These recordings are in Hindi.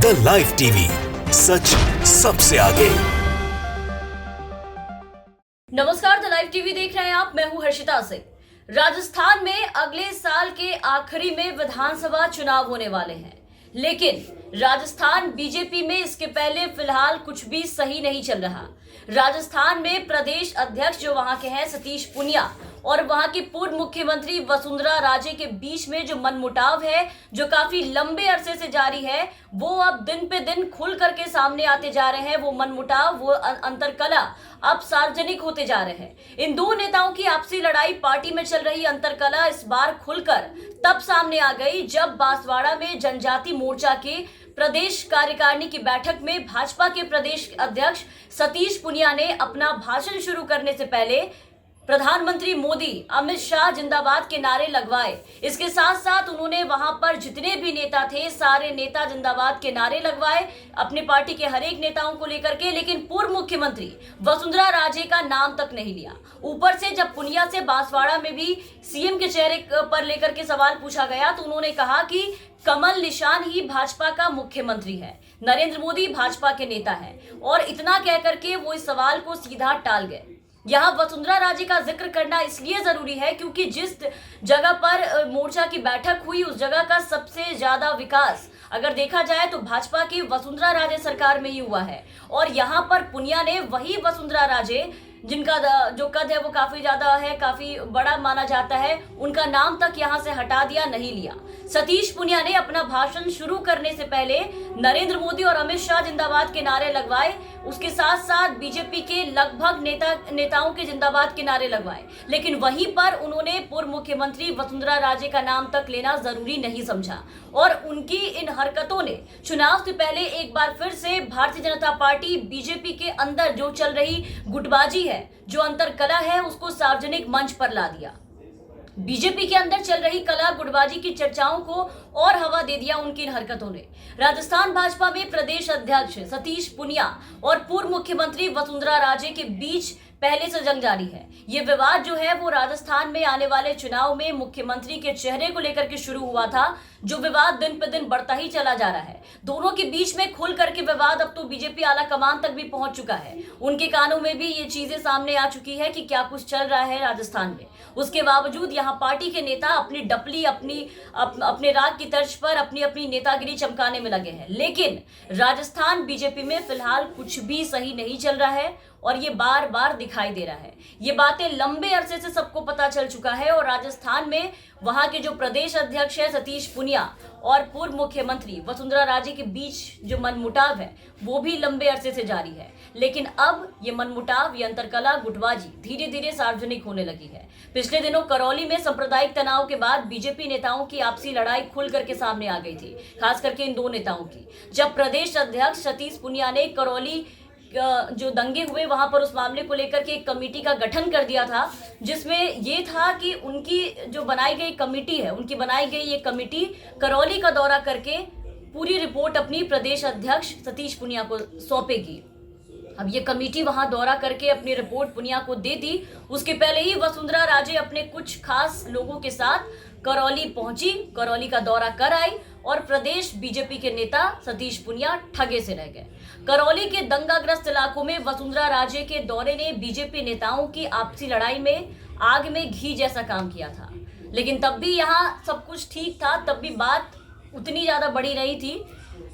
द लाइव टीवी, सच सबसे आगे। नमस्कार, द लाइव टीवी देख रहे हैं आप। मैं हूं हर्षिता सिंह। राजस्थान में अगले साल के आखिरी में विधानसभा चुनाव होने वाले हैं, लेकिन राजस्थान बीजेपी में इसके पहले फिलहाल कुछ भी सही नहीं चल रहा। राजस्थान में प्रदेश अध्यक्ष जो वहां के हैं सतीश पूनिया और वहां की पूर्व मुख्यमंत्री वसुंधरा राजे के बीच में जो मनमुटाव है, जो काफी लंबे अरसे से जारी है, वो अब दिन पे दिन खुल करके सामने आते जा रहे हैं। वो मनमुटाव, वो अंतरकलह अब सार्वजनिक होते जा रहे हैं। इन दो नेताओं की आपसी लड़ाई, पार्टी में चल रही अंतरकलह इस बार खुलकर तब सामने आ गई जब बांसवाड़ा में जनजाति मोर्चा के प्रदेश कार्यकारिणी की बैठक में भाजपा के प्रदेश अध्यक्ष सतीश पूनिया ने अपना भाषण शुरू करने से पहले प्रधानमंत्री मोदी, अमित शाह जिंदाबाद के नारे लगवाए। इसके साथ साथ उन्होंने वहां पर जितने भी नेता थे, सारे नेता जिंदाबाद के नारे लगवाए अपनी पार्टी के हर एक नेताओं को लेकर के, लेकिन पूर्व मुख्यमंत्री वसुंधरा राजे का नाम तक नहीं लिया। ऊपर से जब पूनिया से बांसवाड़ा में भी सीएम के चेहरे पर लेकर के सवाल पूछा गया तो उन्होंने कहा कि कमल निशान ही भाजपा का मुख्यमंत्री है, नरेंद्र मोदी भाजपा के नेता है, और इतना कहकर के वो इस सवाल को सीधा टाल गए। यहाँ वसुंधरा राजे का जिक्र करना इसलिए जरूरी है क्योंकि जिस जगह पर मोर्चा की बैठक हुई उस जगह का सबसे ज्यादा विकास अगर देखा जाए तो भाजपा की वसुंधरा राजे सरकार में ही हुआ है। और यहाँ पर पूनिया ने वही वसुंधरा राजे, जिनका जो कद है वो काफी ज्यादा है, काफी बड़ा माना जाता है, उनका नाम तक यहाँ से हटा दिया, नहीं लिया। सतीश पूनिया ने अपना भाषण शुरू करने से पहले नरेंद्र मोदी और अमित शाह जिंदाबाद के नारे लगवाए, उसके साथ साथ बीजेपी के लगभग नेताओं के जिंदाबाद के नारे लगवाए, लेकिन वहीं पर उन्होंने पूर्व मुख्यमंत्री वसुंधरा राजे का नाम तक लेना जरूरी नहीं समझा। और उनकी इन हरकतों ने चुनाव से पहले एक बार फिर से भारतीय जनता पार्टी बीजेपी के अंदर जो चल रही गुटबाजी है, जो अंतरकलह है, उसको सार्वजनिक मंच पर ला दिया। बीजेपी के अंदर चल रही कला गुटबाजी की चर्चाओं को और हवा दे दिया उनकी इन हरकतों ने। राजस्थान भाजपा में प्रदेश अध्यक्ष सतीश पूनिया और पूर्व मुख्यमंत्री वसुंधरा राजे के बीच पहले से जंग जारी है। ये विवाद जो है वो राजस्थान में आने वाले चुनाव में मुख्यमंत्री के चेहरे को लेकर के शुरू हुआ था, जो विवाद दिन पे दिन बढ़ता ही चला जा रहा है। दोनों के बीच में खुल करके विवाद अब तो बीजेपी आला कमान तक भी पहुंच चुका है। उनके कानों में भी ये चीजें सामने आ चुकी है कि क्या कुछ चल रहा है राजस्थान में। उसके बावजूद यहाँ पार्टी के नेता अपनी डपली, अपने राग की तर्ज पर अपनी नेतागिरी चमकाने में लगे हैं। लेकिन राजस्थान बीजेपी में फिलहाल कुछ भी सही नहीं चल रहा है और ये बार बार दिखाई दे रहा है। ये बातें लंबे अरसे से सबको पता चल चुका है और राजस्थान में वहां के जो प्रदेश अध्यक्ष है सतीश पूनिया और पूर्व मुख्यमंत्री वसुंधरा राजे के बीच जो मनमुटाव है वो भी लंबे अरसे से जारी है। लेकिन अब ये मनमुटाव, ये अंतरकलह, गुटबाजी धीरे धीरे सार्वजनिक होने लगी है। पिछले दिनों करौली में सांप्रदायिक तनाव के बाद बीजेपी नेताओं की आपसी लड़ाई खुल करके सामने आ गई थी, खास करके इन दो नेताओं की। जब प्रदेश अध्यक्ष सतीश पूनिया ने करौली जो दंगे हुए वहां पर उस मामले को लेकर के एक कमेटी का गठन कर दिया था, जिसमें ये था कि उनकी जो बनाई गई कमेटी है, उनकी बनाई गई ये कमेटी करौली का दौरा करके पूरी रिपोर्ट अपनी प्रदेश अध्यक्ष सतीश पूनिया को सौंपेगी। अब ये कमेटी वहां दौरा करके अपनी रिपोर्ट पूनिया को दे दी। उसके पहले ही वसुंधरा राजे अपने कुछ खास लोगों के साथ करौली पहुंची, करौली का दौरा कर आई और प्रदेश बीजेपी के नेता सतीश पूनिया ठगे से रह गए। करौली के दंगाग्रस्त इलाकों में वसुंधरा राजे के दौरे ने बीजेपी नेताओं की आपसी लड़ाई में आग में घी जैसा काम किया था। लेकिन तब भी यहाँ सब कुछ ठीक था, तब भी बात उतनी ज्यादा बड़ी नहीं थी।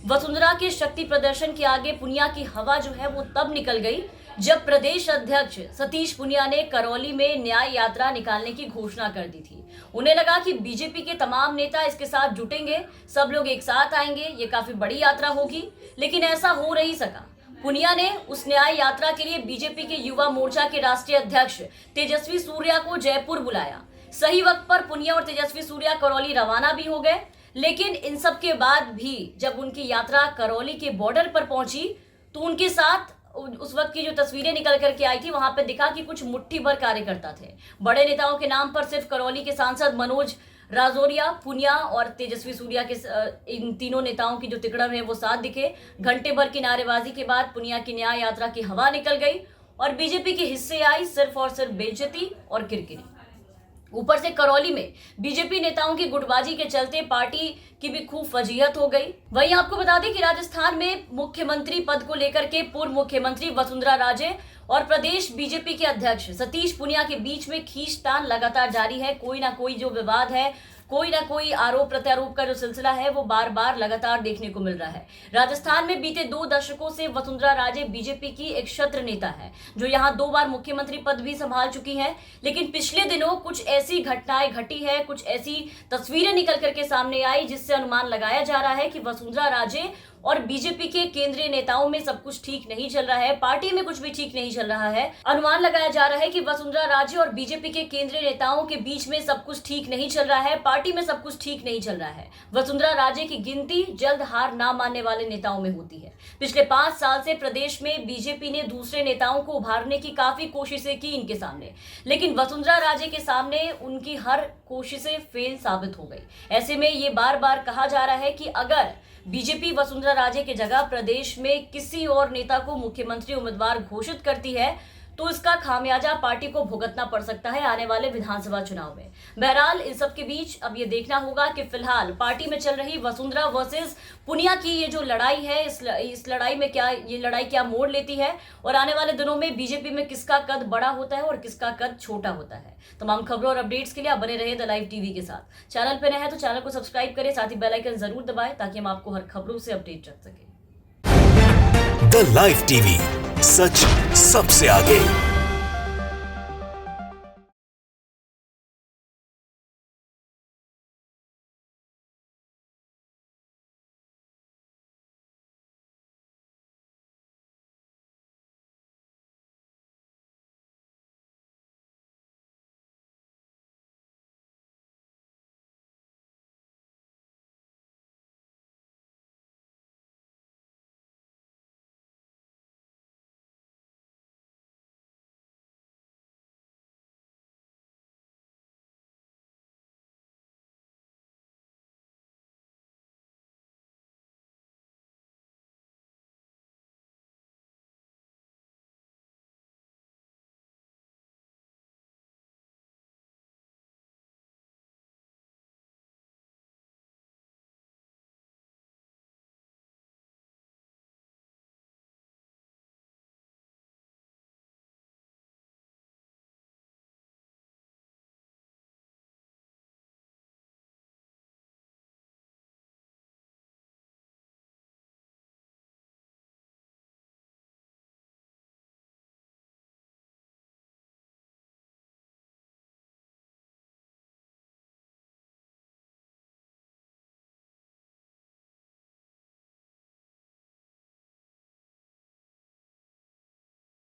वसुंधरा के शक्ति प्रदर्शन के आगे पूनिया की हवा जो है वो तब निकल गई जब प्रदेश अध्यक्ष सतीश पूनिया ने करौली में न्याय यात्रा निकालने की घोषणा कर दी थी। उन्हें लगा कि बीजेपी के तमाम नेता इसके साथ जुटेंगे, सब लोग एक साथ आएंगे, ये काफी बड़ी यात्रा होगी, लेकिन ऐसा हो नहीं सका। पूनिया ने उस न्याय यात्रा के लिए बीजेपी के युवा मोर्चा के राष्ट्रीय अध्यक्ष तेजस्वी सूर्या को जयपुर बुलाया। सही वक्त पर पूनिया और तेजस्वी सूर्या करौली रवाना भी हो गए, लेकिन इन सब के बाद भी जब उनकी यात्रा करौली के बॉर्डर पर पहुंची तो उनके साथ उस वक्त की जो तस्वीरें निकल करके आई थी वहां पे दिखा कि कुछ मुट्ठी भर कार्यकर्ता थे। बड़े नेताओं के नाम पर सिर्फ करौली के सांसद मनोज राजौरिया, पूनिया और तेजस्वी सूर्या के इन तीनों नेताओं की जो तिकड़म है वो साथ दिखे। घंटे भर की नारेबाजी के बाद पूनिया की न्याय यात्रा की हवा निकल गई और बीजेपी के हिस्से आई सिर्फ और सिर्फ बेइज्जती और किरकिरी। ऊपर से करौली में बीजेपी नेताओं की गुटबाजी के चलते पार्टी की भी खूब फजीहत हो गई। वहीं आपको बता दें कि राजस्थान में मुख्यमंत्री पद को लेकर के पूर्व मुख्यमंत्री वसुंधरा राजे और प्रदेश बीजेपी के अध्यक्ष सतीश पूनिया के बीच में खींचतान लगातार जारी है। कोई ना कोई जो विवाद है, कोई ना कोई आरोप प्रत्यारोप का जो सिलसिला है वो बार बार लगातार देखने को मिल रहा है। राजस्थान में बीते 2 दशकों से वसुंधरा राजे बीजेपी की एक क्षत्र नेता है जो यहां 2 बार मुख्यमंत्री पद भी संभाल चुकी हैं। लेकिन पिछले दिनों कुछ ऐसी घटनाएं घटी है, कुछ ऐसी तस्वीरें निकल करके सामने आई जिससे अनुमान लगाया जा रहा है कि वसुंधरा राजे और बीजेपी के केंद्रीय नेताओं में सब कुछ ठीक नहीं चल रहा है, पार्टी में कुछ भी ठीक नहीं चल रहा है। अनुमान लगाया जा रहा है कि वसुंधरा राजे और बीजेपी के केंद्रीय नेताओं के बीच में सब कुछ ठीक नहीं चल रहा है, पार्टी में सब कुछ ठीक नहीं चल रहा है। वसुंधरा राजे की गिनती जल्द हार ना मानने वाले नेताओं में होती है। पिछले 5 साल से प्रदेश में बीजेपी ने दूसरे नेताओं को उभारने की काफी कोशिशें की इनके सामने, लेकिन वसुंधरा राजे के सामने उनकी हर कोशिशें फेल साबित हो गई। ऐसे में ये बार बार कहा जा रहा है कि अगर बीजेपी वसुंधरा राजे की जगह प्रदेश में किसी और नेता को मुख्यमंत्री उम्मीदवार घोषित करती है तो इसका खामियाजा पार्टी को भुगतना पड़ सकता है आने वाले विधानसभा चुनाव में। बहरहाल इन सब के बीच अब ये देखना होगा कि फिलहाल पार्टी में चल रही वसुंधरा वर्सेस पुनिया की ये जो लड़ाई है, इस लड़ाई में ये लड़ाई क्या मोड़ लेती है और आने वाले दिनों में बीजेपी में किसका कद बड़ा होता है और किसका कद छोटा होता है। तमाम खबरों और अपडेट्स के लिए आप बने रहे द लाइव टीवी के साथ। चैनल पर नए हैं तो चैनल को सब्सक्राइब करें, साथ ही बेल आइकन जरूर दबाएं ताकि हम आपको हर खबरों से अपडेट रख सकें। द लाइव टीवी, सच सबसे आगे।